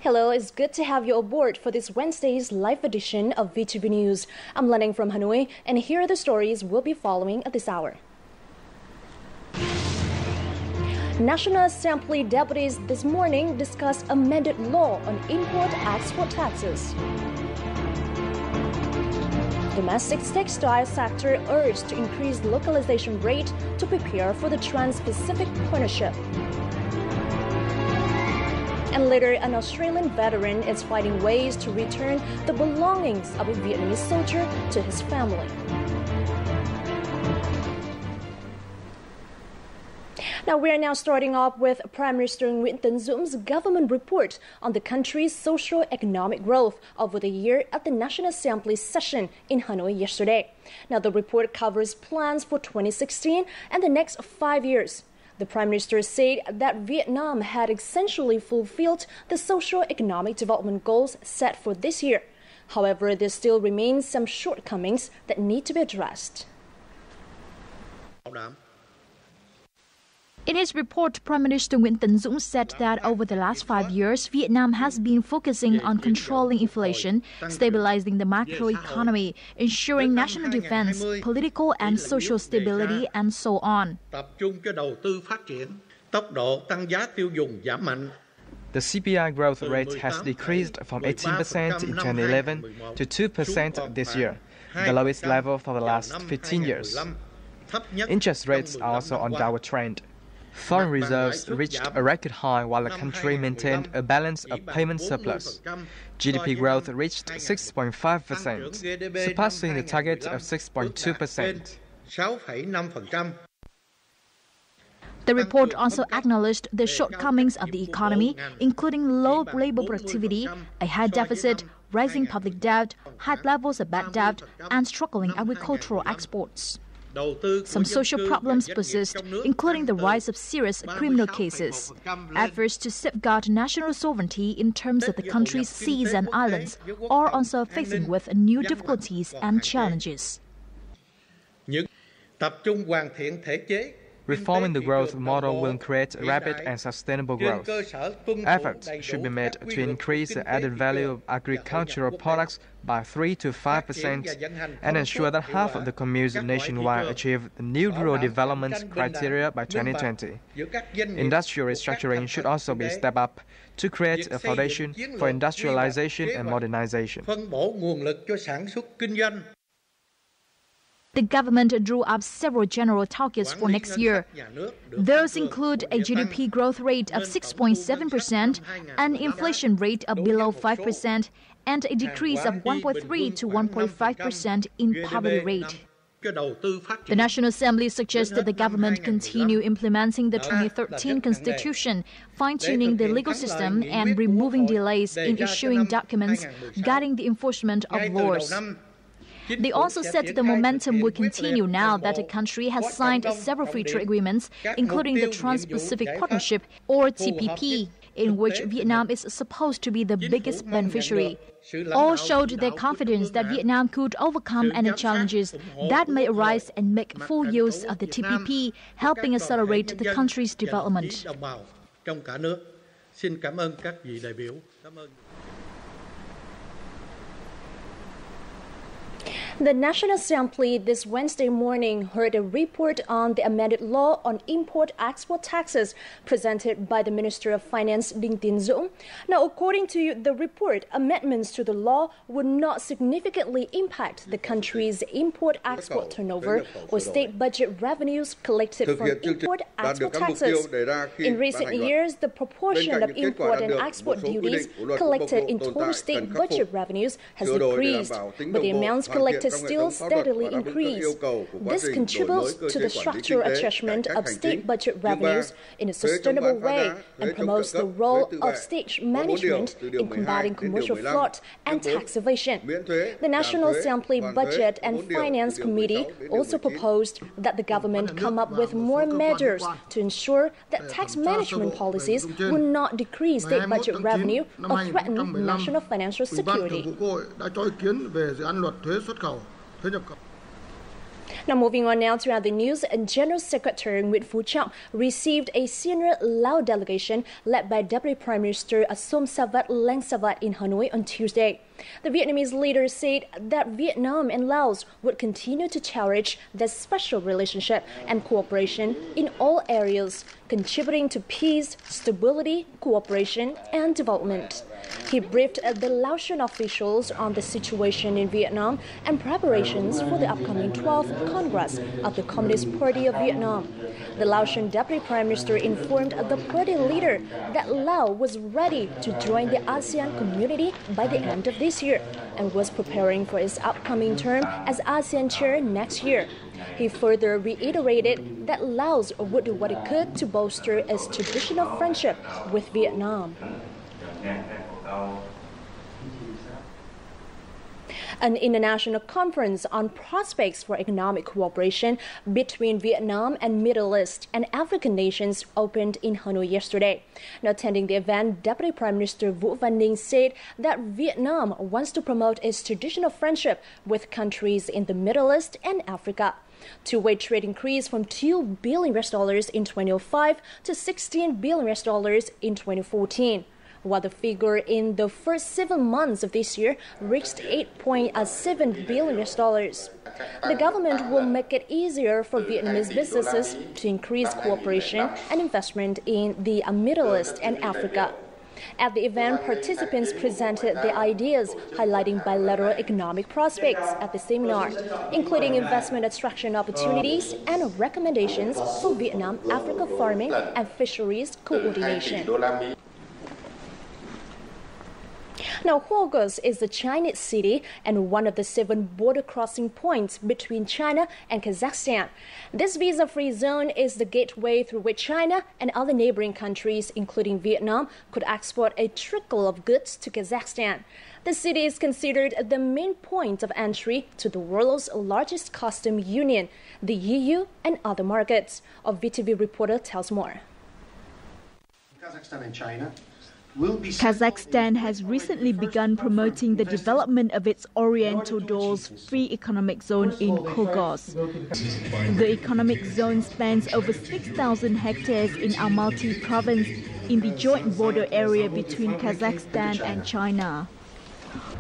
Hello, it's good to have you aboard for this Wednesday's live edition of VTV News. I'm Lenning from Hanoi, and here are the stories we'll be following at this hour. National Assembly deputies this morning discussed amended law on import-export taxes. Domestic textile sector urged to increase localization rate to prepare for the Trans-Pacific Partnership. And later, an Australian veteran is finding ways to return the belongings of a Vietnamese soldier to his family. Now, we are now starting off with Prime Minister Nguyễn Tấn Dũng government report on the country's socio-economic growth over the year at the National Assembly session in Hanoi yesterday. Now, the report covers plans for 2016 and the next 5 years. The Prime Minister said that Vietnam had essentially fulfilled the socio-economic development goals set for this year. However, there still remains some shortcomings that need to be addressed. In his report, Prime Minister Nguyễn Tấn Dũng said that over the last 5 years, Vietnam has been focusing on controlling inflation, stabilizing the macroeconomy, ensuring national defense, political and social stability, and so on. The CPI growth rate has decreased from 18% in 2011 to 2% this year, the lowest level for the last 15 years. Interest rates are also on downward trend. Foreign reserves reached a record high while the country maintained a balance of payment surplus. GDP growth reached 6.5%, surpassing the target of 6.2%. The report also acknowledged the shortcomings of the economy, including low labor productivity, a high deficit, rising public debt, high levels of bad debt, and struggling agricultural exports. Some social problems persist, including the rise of serious criminal cases. Efforts to safeguard national sovereignty in terms of the country's seas and islands are also facing with new difficulties and challenges. Reforming the growth model will create rapid and sustainable growth. Efforts should be made to increase the added value of agricultural products by 3 to 5% and ensure that half of the communes nationwide achieve the new rural development criteria by 2020. Industrial restructuring should also be stepped up to create a foundation for industrialization and modernization. The government drew up several general targets for next year. Those include a GDP growth rate of 6.7%, an inflation rate of below 5%, and a decrease of 1.3 to 1.5% in poverty rate. The National Assembly suggested the government continue implementing the 2013 Constitution, fine-tuning the legal system and removing delays in issuing documents guiding the enforcement of laws. They also said the momentum will continue now that the country has signed several free trade agreements, including the Trans-Pacific Partnership, or TPP, in which Vietnam is supposed to be the biggest beneficiary. All showed their confidence that Vietnam could overcome any challenges that may arise and make full use of the TPP, helping accelerate the country's development. The National Assembly this Wednesday morning heard a report on the amended law on import-export taxes presented by the Minister of Finance, Đinh Tiến Dũng. Now, according to the report, amendments to the law would not significantly impact the country's import-export turnover or state budget revenues collected from import-export taxes. In recent years, the proportion of import and export duties collected in total state budget revenues has decreased, but the amounts collected still steadily increase. This contributes to the structural adjustment of state budget revenues in a sustainable way and promotes the role of state management in combating commercial fraud and tax evasion. The National Assembly Budget and Finance Committee also proposed that the government come up with more measures to ensure that tax management policies will not decrease state budget revenue or threaten national financial security. Now, moving on now to other news, General Secretary Nguyễn Phú Trọng received a senior Lao delegation led by Deputy Prime Minister Somsavat Langsavat in Hanoi on Tuesday. The Vietnamese leader said that Vietnam and Laos would continue to cherish their special relationship and cooperation in all areas, contributing to peace, stability, cooperation, and development. He briefed the Laotian officials on the situation in Vietnam and preparations for the upcoming 12th Congress of the Communist Party of Vietnam. The Laotian Deputy Prime Minister informed the party leader that Laos was ready to join the ASEAN community by the end of this year and was preparing for its upcoming term as ASEAN chair next year. He further reiterated that Laos would do what it could to bolster its traditional friendship with Vietnam. An international conference on prospects for economic cooperation between Vietnam and Middle East and African nations opened in Hanoi yesterday. Now, attending the event, Deputy Prime Minister Vũ Văn Ninh said that Vietnam wants to promote its traditional friendship with countries in the Middle East and Africa. Two-way trade increased from $2 billion in 2005 to $16 billion in 2014. While the figure in the first 7 months of this year reached $8.7 billion. The government will make it easier for Vietnamese businesses to increase cooperation and investment in the Middle East and Africa. At the event, participants presented their ideas highlighting bilateral economic prospects at the seminar, including investment attraction opportunities and recommendations for Vietnam-Africa farming and fisheries coordination. Now, Huogos is a Chinese city and one of the 7 border crossing points between China and Kazakhstan. This visa-free zone is the gateway through which China and other neighboring countries, including Vietnam, could export a trickle of goods to Kazakhstan. The city is considered the main point of entry to the world's largest customs union, the EU, and other markets. Our VTV reporter tells more. Kazakhstan and China. Kazakhstan has recently begun promoting the development of its Oriental Doors Free Economic Zone in Huogos. The economic zone spans over 6,000 hectares in Almaty province in the joint border area between Kazakhstan and China.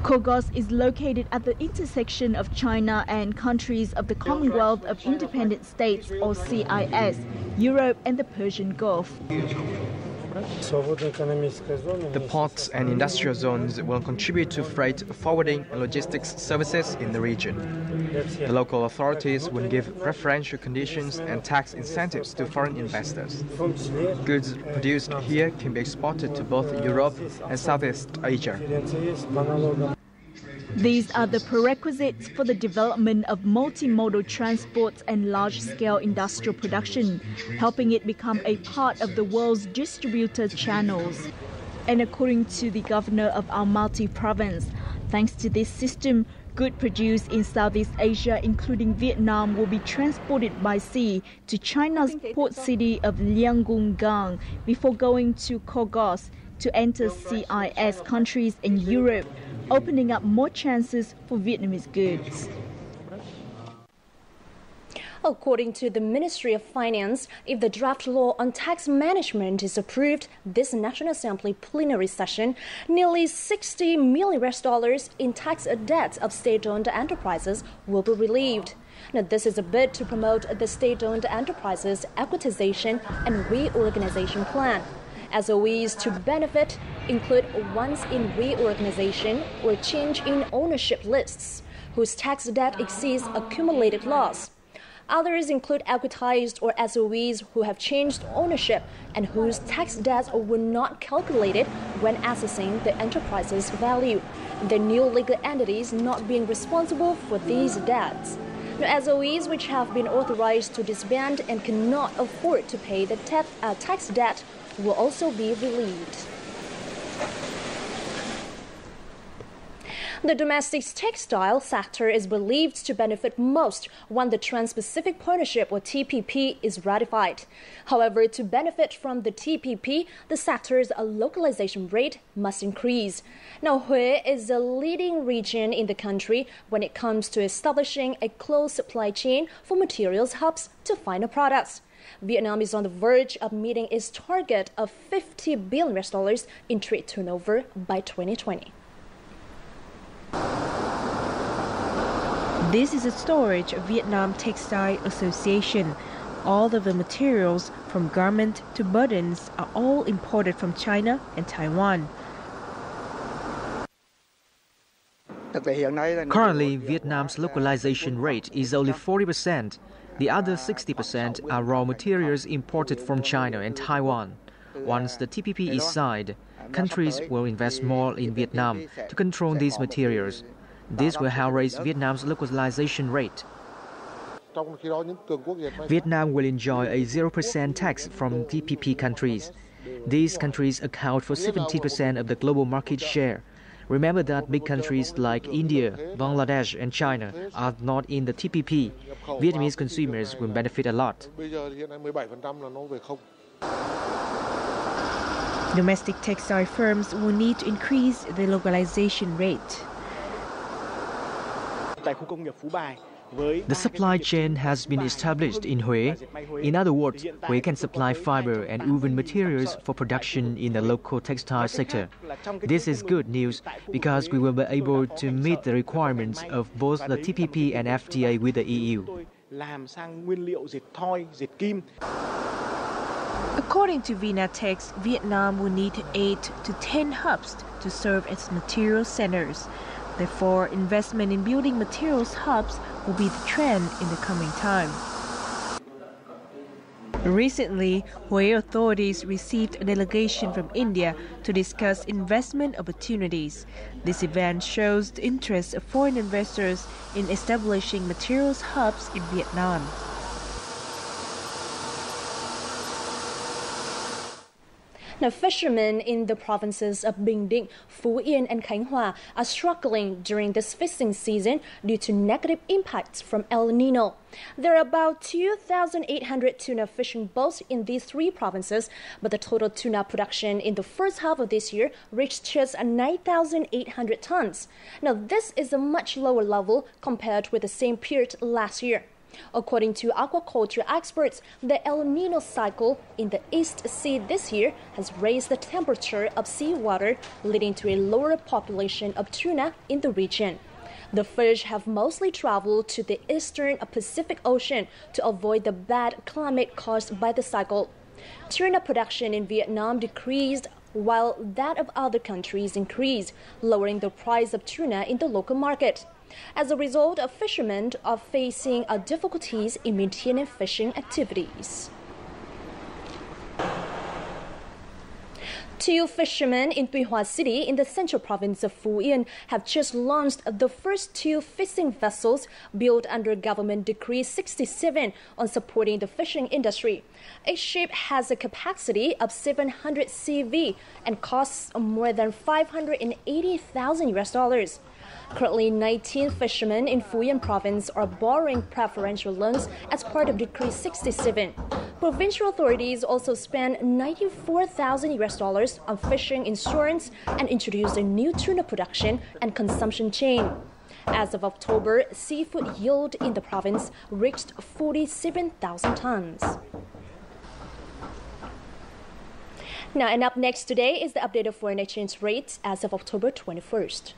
Huogos is located at the intersection of China and countries of the Commonwealth of Independent States, or CIS, Europe and the Persian Gulf. The ports and industrial zones will contribute to freight forwarding and logistics services in the region. The local authorities will give preferential conditions and tax incentives to foreign investors. Goods produced here can be exported to both Europe and Southeast Asia. These are the prerequisites for the development of multimodal transports and large-scale industrial production, helping it become a part of the world's distributor channels. And according to the governor of Almaty province, thanks to this system, goods produced in Southeast Asia, including Vietnam, will be transported by sea to China's port city of Lianggung before going to Huogos to enter CIS countries in Europe, opening up more chances for Vietnamese goods. According to the Ministry of Finance, if the draft law on tax management is approved this National Assembly plenary session, nearly $60 million in tax debt of state-owned enterprises will be relieved. Now, this is a bid to promote the state-owned enterprises equitization and reorganization plan. SOEs to benefit include ones in reorganization or change in ownership lists, whose tax debt exceeds accumulated loss. Others include equitized or SOEs who have changed ownership and whose tax debts were not calculated when assessing the enterprise's value, the new legal entities not being responsible for these debts. Now, SOEs which have been authorized to disband and cannot afford to pay the tax debt will also be relieved. The domestic textile sector is believed to benefit most when the Trans-Pacific Partnership, or TPP, is ratified. However, to benefit from the TPP, the sector's localization rate must increase. Now, Hue is the leading region in the country when it comes to establishing a closed supply chain for materials hubs to final products. Vietnam is on the verge of meeting its target of $50 billion in trade turnover by 2020. This is a storage of Vietnam Textile Association. All of the materials, from garment to buttons, are all imported from China and Taiwan. Currently, Vietnam's localization rate is only 40%. The other 60% are raw materials imported from China and Taiwan. Once the TPP is signed, countries will invest more in Vietnam to control these materials. This will help raise Vietnam's localization rate. Vietnam will enjoy a 0% tax from TPP countries. These countries account for 70% of the global market share. Remember that big countries like India, Bangladesh and China are not in the TPP. Vietnamese consumers will benefit a lot. Domestic textile firms will need to increase the localization rate. The supply chain has been established in Hue. In other words, Hue can supply fiber and woven materials for production in the local textile sector. This is good news because we will be able to meet the requirements of both the TPP and FTA with the EU. According to Vinatex, Vietnam will need 8 to 10 hubs to serve as material centers. Therefore, investment in building materials hubs will be the trend in the coming time. Recently, Hue authorities received a delegation from India to discuss investment opportunities. This event shows the interest of foreign investors in establishing materials hubs in Vietnam. Now, fishermen in the provinces of Bình Định, Phú Yên and Khánh Hòa are struggling during this fishing season due to negative impacts from El Nino. There are about 2,800 tuna fishing boats in these three provinces, but the total tuna production in the first half of this year reached just 9,800 tons. Now, this is a much lower level compared with the same period last year. According to aquaculture experts, the El Nino cycle in the East Sea this year has raised the temperature of seawater, leading to a lower population of tuna in the region. The fish have mostly traveled to the eastern Pacific Ocean to avoid the bad climate caused by the cycle. Tuna production in Vietnam decreased while that of other countries increased, lowering the price of tuna in the local market. As a result, fishermen are facing difficulties in maintaining fishing activities. Two fishermen in Tuy Hoa City in the central province of Phú Yên have just launched the first two fishing vessels built under Government Decree 67 on supporting the fishing industry. Each ship has a capacity of 700 CV and costs more than $580,000. Currently, 19 fishermen in Phú Yên province are borrowing preferential loans as part of Decree 67. Provincial authorities also spent $94,000 on fishing insurance and introduced a new tuna production and consumption chain. As of October, seafood yield in the province reached 47,000 tons. Now, and up next today is the updated foreign exchange rates as of October 21st.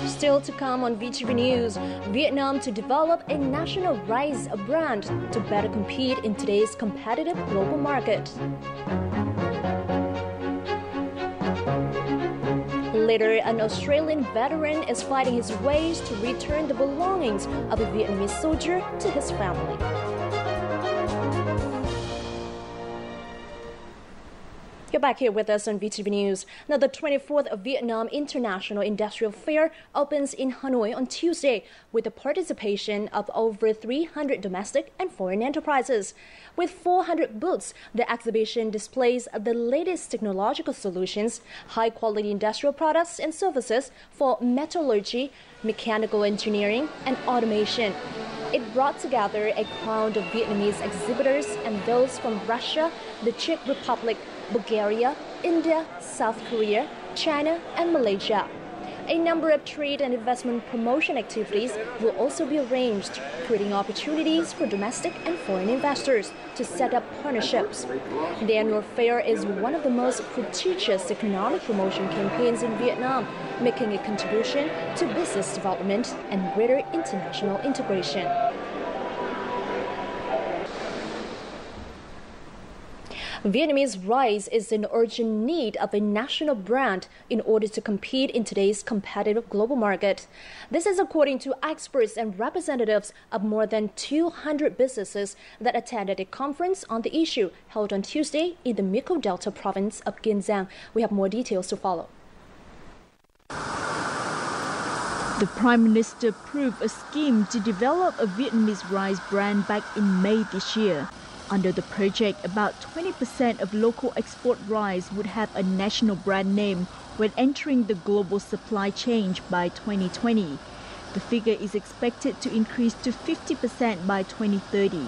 Still to come on VTV News, Vietnam to develop a national rice brand to better compete in today's competitive global market. Later, an Australian veteran is fighting his ways to return the belongings of a Vietnamese soldier to his family. You're back here with us on VTV News. Now, the 24th Vietnam International Industrial Fair opens in Hanoi on Tuesday with the participation of over 300 domestic and foreign enterprises. With 400 booths, the exhibition displays the latest technological solutions, high-quality industrial products and services for metallurgy, mechanical engineering, and automation. It brought together a crowd of Vietnamese exhibitors and those from Russia, the Czech Republic, Bulgaria, India, South Korea, China, and Malaysia. A number of trade and investment promotion activities will also be arranged, creating opportunities for domestic and foreign investors to set up partnerships. The annual fair is one of the most prestigious economic promotion campaigns in Vietnam, making a contribution to business development and greater international integration. Vietnamese rice is in urgent need of a national brand in order to compete in today's competitive global market. This is according to experts and representatives of more than 200 businesses that attended a conference on the issue held on Tuesday in the Mekong Delta province of Kiên Giang. We have more details to follow. The Prime Minister approved a scheme to develop a Vietnamese rice brand back in May this year. Under the project, about 20% of local export rice would have a national brand name when entering the global supply chain by 2020. The figure is expected to increase to 50% by 2030.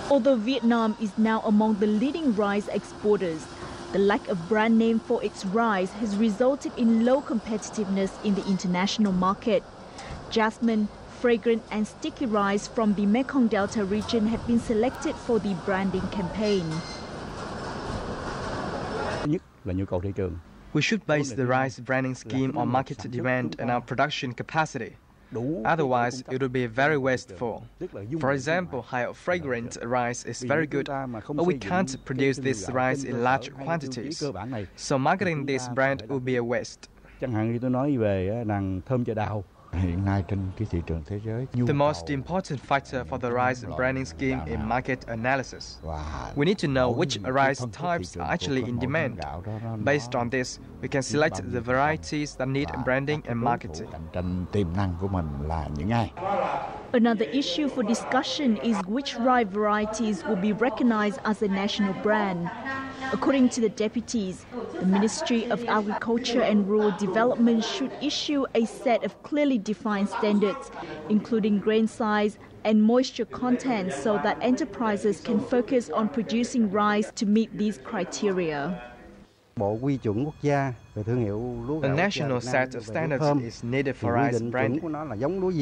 Although Vietnam is now among the leading rice exporters, the lack of brand name for its rice has resulted in low competitiveness in the international market. Jasmine, fragrant and sticky rice from the Mekong Delta region have been selected for the branding campaign. We should base the rice branding scheme on market demand and our production capacity. Otherwise, it would be very wasteful. For example, high fragrant rice is very good, but we can't produce this rice in large quantities. So marketing this brand would be a waste. The most important factor for the rice branding scheme is market analysis. We need to know which rice types are actually in demand. Based on this, we can select the varieties that need branding and marketing. Another issue for discussion is which rice varieties will be recognized as a national brand. According to the deputies, the Ministry of Agriculture and Rural Development should issue a set of clearly defined standards, including grain size and moisture content, so that enterprises can focus on producing rice to meet these criteria. A national set of standards is needed for rice branding.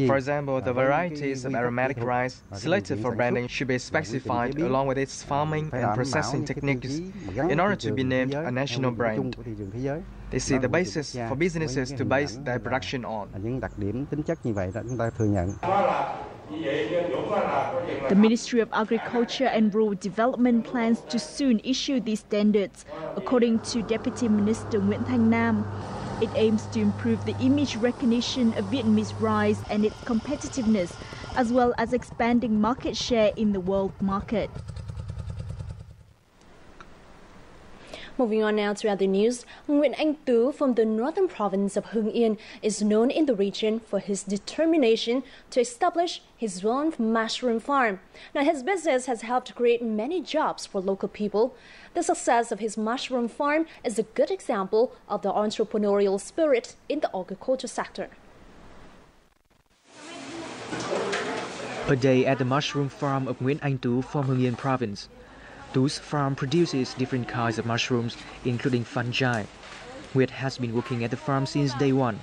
For example, the varieties of aromatic rice selected for branding should be specified along with its farming and processing techniques in order to be named a national brand. This is the basis for businesses to base their production on. The Ministry of Agriculture and Rural Development plans to soon issue these standards. According to Deputy Minister Nguyễn Thanh Nam, it aims to improve the image recognition of Vietnamese rice and its competitiveness, as well as expanding market share in the world market. Moving on now to other news, Nguyễn Anh Tú from the northern province of Hưng Yên is known in the region for his determination to establish his own mushroom farm. Now, his business has helped create many jobs for local people. The success of his mushroom farm is a good example of the entrepreneurial spirit in the agriculture sector. A day at the mushroom farm of Nguyễn Anh Tú from Hưng Yên province. Tu's farm produces different kinds of mushrooms, including fungi. Nguyệt has been working at the farm since day one.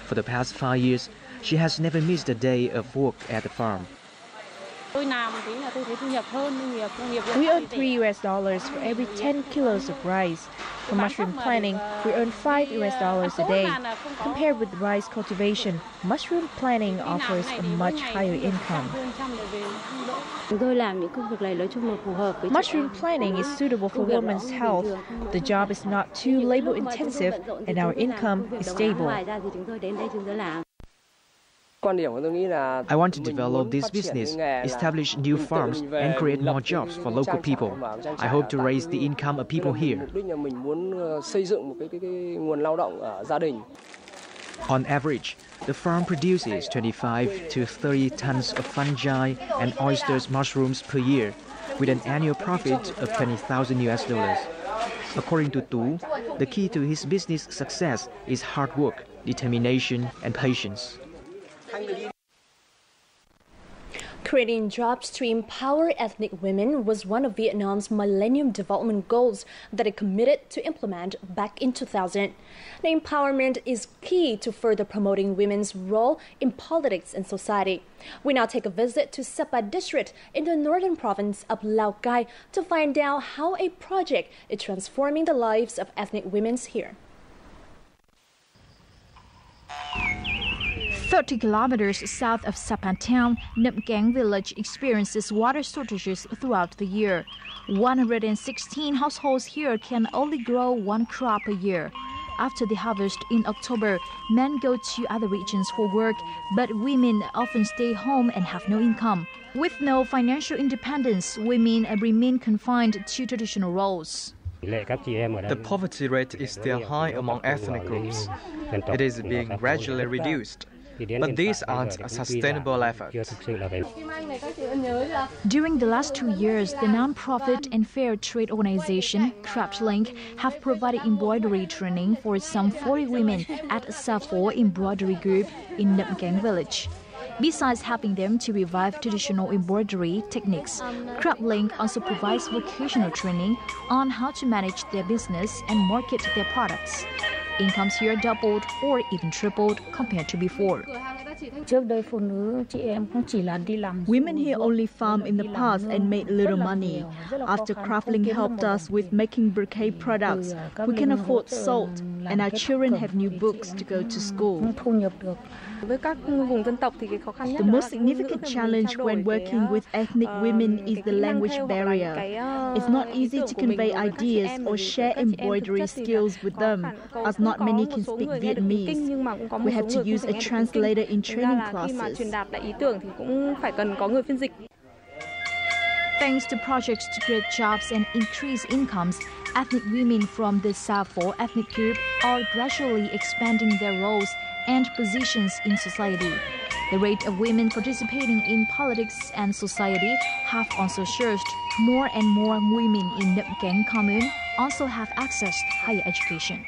For the past 5 years, she has never missed a day of work at the farm. We earn $3 for every 10 kilos of rice. For mushroom planting, we earn $5 a day. Compared with rice cultivation, mushroom planting offers a much higher income. Mushroom planting is suitable for women's health. The job is not too labor-intensive, and our income is stable. I want to develop this business, establish new farms, and create more jobs for local people. I hope to raise the income of people here. On average, the farm produces 25 to 30 tons of fungi and oysters mushrooms per year, with an annual profit of $20,000. According to Tu, the key to his business success is hard work, determination, and patience. Creating jobs to empower ethnic women was one of Vietnam's Millennium Development Goals that it committed to implement back in 2000. The empowerment is key to further promoting women's role in politics and society. We now take a visit to Sapa district in the northern province of Lao Cai to find out how a project is transforming the lives of ethnic women here. 30 kilometers south of Sapa town, Nậm Cang village experiences water shortages throughout the year. 116 households here can only grow one crop a year. After the harvest in October, men go to other regions for work, but women often stay home and have no income. With no financial independence, women remain confined to traditional roles. The poverty rate is still high among ethnic groups. It is being gradually reduced. But these aren't a sustainable effort. During the last 2 years, the non-profit and fair trade organization Craft Link have provided embroidery training for some 40 women at Sa4 Embroidery Group in Nậm Cang village. Besides helping them to revive traditional embroidery techniques, Craft Link also provides vocational training on how to manage their business and market their products. Incomes here doubled or even tripled compared to before. Women here only farmed in the past and made little money. After Craftlink helped us with making bouquet products, we can afford salt, and our children have new books to go to school. The most significant challenge when working with ethnic women is the language barrier. It's not easy to convey ideas or share embroidery skills with them, as not many can speak Vietnamese. We have to use a translator in training classes. Thanks to projects to create jobs and increase incomes, ethnic women from the Sa4 ethnic group are gradually expanding their roles and positions in society. The rate of women participating in politics and society have also surged. More and more women in Nậm Cang commune also have access to higher education.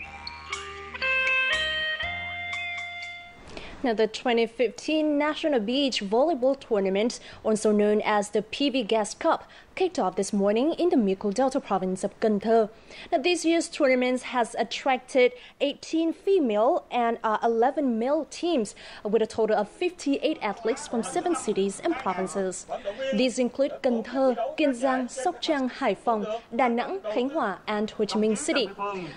Now, the 2015 National Beach Volleyball Tournament, also known as the PV Gas Cup, kicked off this morning in the Mekong Delta province of Cần Thơ. Now, this year's tournament has attracted 18 female and 11 male teams with a total of 58 athletes from 7 cities and provinces. These include Cần Thơ, Kiên Giang, Sóc Trăng, Hải Phòng, Đà Nẵng, Khánh Hòa, and Ho Chi Minh City.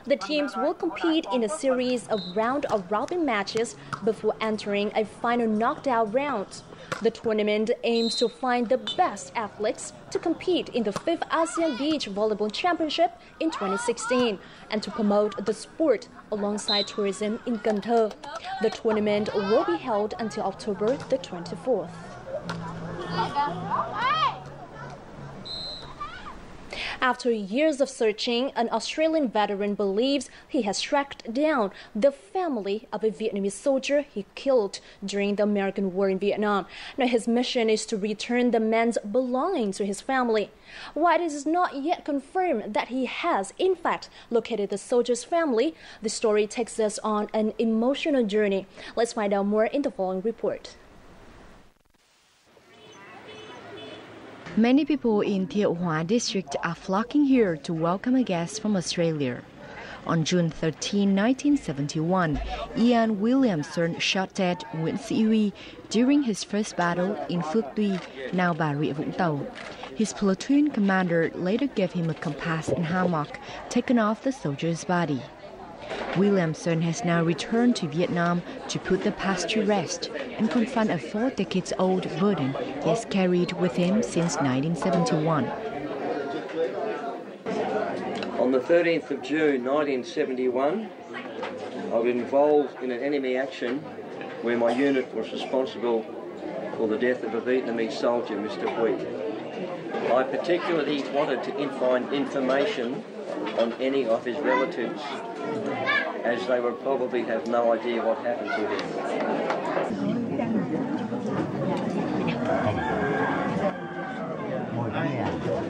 The teams will compete in a series of round-robin matches before entering a final knockout round. The tournament aims to find the best athletes to compete in the 5th ASEAN Beach Volleyball Championship in 2016 and to promote the sport alongside tourism in Cần Thơ. The tournament will be held until October the 24th. After years of searching, an Australian veteran believes he has tracked down the family of a Vietnamese soldier he killed during the American War in Vietnam. Now, his mission is to return the man's belongings to his family. While it is not yet confirmed that he has, in fact, located the soldier's family, the story takes us on an emotional journey. Let's find out more in the following report. Many people in Thiệu Hóa district are flocking here to welcome a guest from Australia. On June 13, 1971, Ian Williamson shot dead Nguyễn Sĩ Huy during his first battle in Phước Tuy, now Bà Rịa Vũng Tàu. His platoon commander later gave him a compass and hammock taken off the soldier's body. Williamson has now returned to Vietnam to put the past to rest and confront a 4 decades-old burden he has carried with him since 1971. On the 13th of June 1971, I was involved in an enemy action where my unit was responsible for the death of a Vietnamese soldier, Mr. Huy. I particularly wanted to find information on any of his relatives, as they would probably have no idea what happened to him.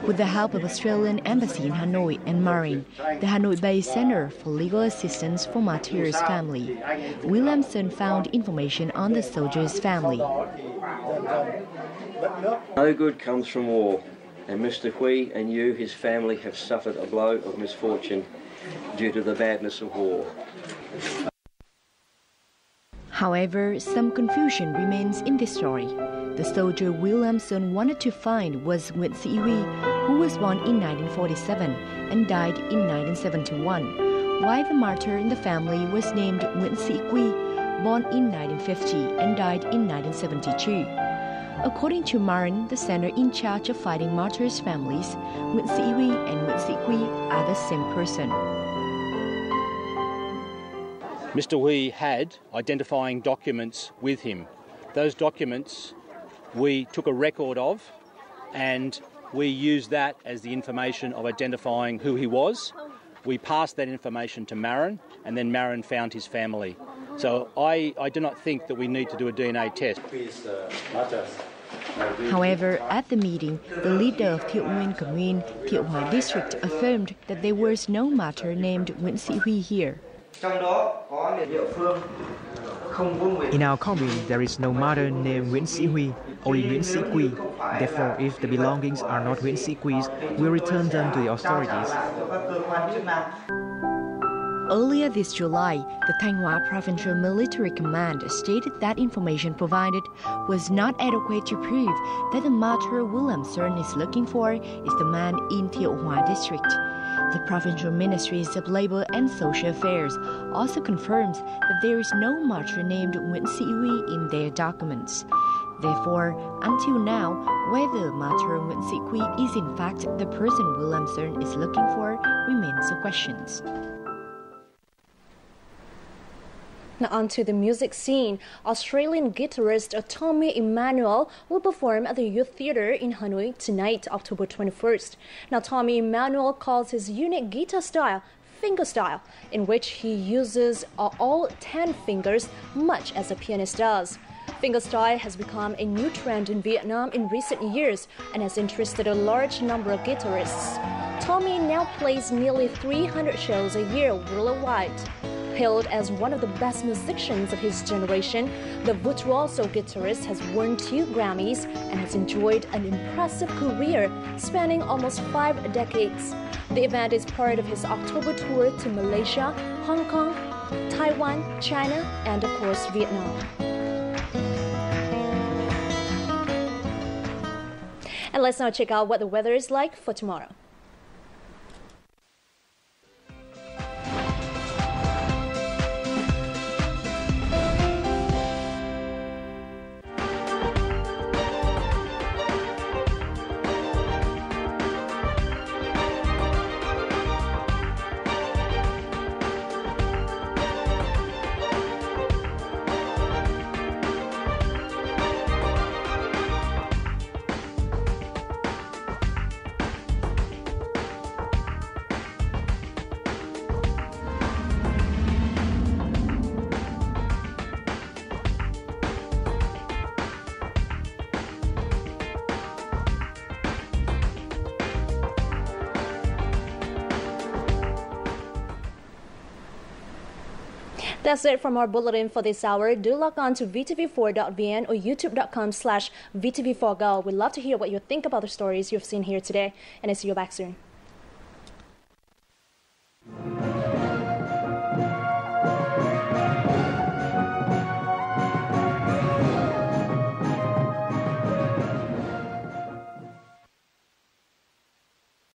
With the help of Australian Embassy in Hanoi and Marin, the Hanoi-based Center for Legal Assistance for Martyrs' Family, Williamson found information on the soldier's family. No good comes from war, and Mr. Huy and you, his family, have suffered a blow of misfortune due to the badness of war. However, some confusion remains in this story. The soldier Williamson wanted to find was Nguyễn Sĩ Huy, who was born in 1947 and died in 1971, while the martyr in the family was named Nguyễn Sĩ Quy, born in 1950 and died in 1972. According to Marin, the center in charge of fighting martyrs' families, Nguyễn Sĩ Huy and Nguyễn Sĩ Quy are the same person. Mr. Huy had identifying documents with him. Those documents we took a record of, and we used that as the information of identifying who he was. We passed that information to Marin, and then Marin found his family. So I do not think that we need to do a DNA test. However, at the meeting, the leader of Thiệu Nguyên Commune, Thiệu Hòa district, affirmed that there was no martyr named Nguyễn Sĩ Huy here. In our commune, there is no martyr named Nguyễn Sĩ Huy, only Nguyễn Sĩ Quy. Therefore, if the belongings are not Nguyễn Sĩ Quy, we return them to the authorities. Earlier this July, the Thanh Hóa Provincial Military Command stated that information provided was not adequate to prove that the martyr Williamson is looking for is the man in Thiệu Hòa district. The Provincial Ministries of Labour and Social Affairs also confirms that there is no martyr named Nguyễn Sĩ Huy in their documents. Therefore, until now, whether martyr Nguyễn Sĩ Quy is in fact the person Williamson is looking for remains a question. Now on to the music scene. Australian guitarist Tommy Emmanuel will perform at the Youth Theatre in Hanoi tonight, October 21st. Now Tommy Emmanuel calls his unique guitar style fingerstyle, in which he uses all 10 fingers, much as a pianist does. Fingerstyle has become a new trend in Vietnam in recent years and has interested a large number of guitarists. Tommy now plays nearly 300 shows a year worldwide. Hailed as one of the best musicians of his generation, the virtuoso guitarist has won 2 Grammys and has enjoyed an impressive career spanning almost 5 decades. The event is part of his October tour to Malaysia, Hong Kong, Taiwan, China, and of course Vietnam. And let's now check out what the weather is like for tomorrow. That's it from our bulletin for this hour. Do log on to vtv4.vn or youtube.com/vtv4go. We'd love to hear what you think about the stories you've seen here today, and I'll see you back soon.